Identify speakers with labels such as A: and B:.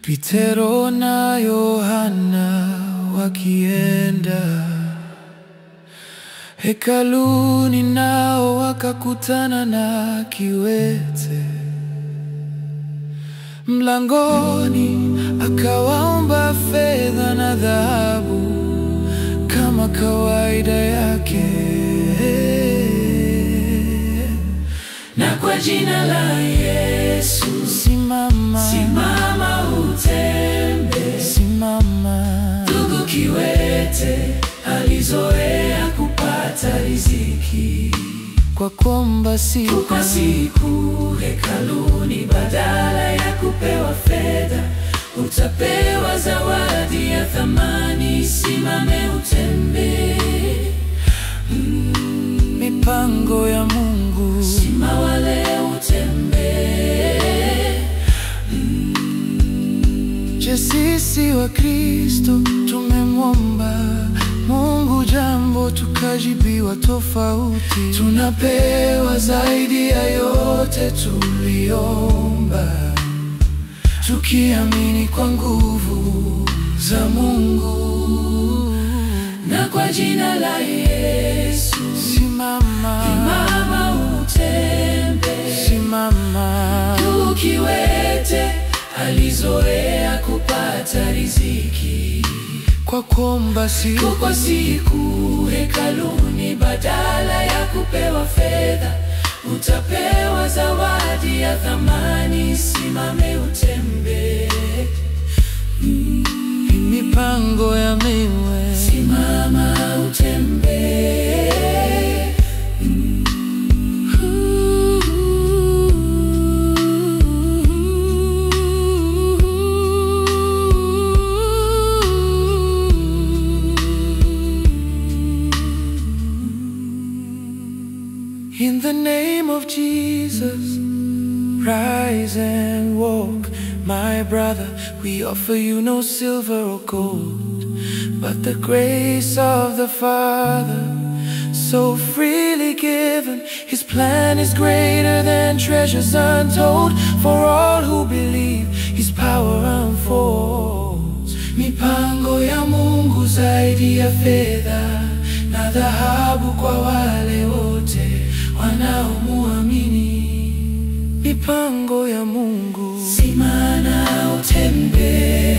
A: Petero na Yohana wakienda hekaluni, nao wakakutana na kiwete mlangoni. Akawaomba fedha na dhahabu kama kawaida yake,
B: na kwa jina la Yesu
A: simama,
B: simama utembe.
A: simama.
B: Ndugu kiwete alizoea kupata riziki
A: Kwa kuomba siku
B: kwa siku hekaluni, badala ya kupewa fedha utapewa zawadi ya thamani. Simame utembe.
A: mipango ya Mungu,
B: Simama leo utembe.
A: je, sisi wa Kristo tumemwomba Mungu jambo tukajibiwa tofauti?
B: Tunapewa zaidi ya yote tuliomba, tukiamini kwa nguvu za Mungu. Na kwa jina la Yesu
A: Simama,
B: simama utembe.
A: simama.
B: Ndugu kiwete alizoea kupata riziki
A: Kwa kuomba siku
B: kwa siku hekaluni, badala ya kupewa fedha utapewa zawadi ya thamani. Simame utembe.
A: mipango ya miwe,
B: Simama utembe.
A: In the name of Jesus, rise and walk, my brother. We offer you no silver or gold, but the grace of the Father, so freely given. His plan is greater than treasures untold. For all who believe, His power unfolds.
B: Mipango ya Mungu zaidi ya fedha na dhahabu, kwa wale wote wanaomuamini.
A: Mipango ya Mungu,
B: Simama utembe.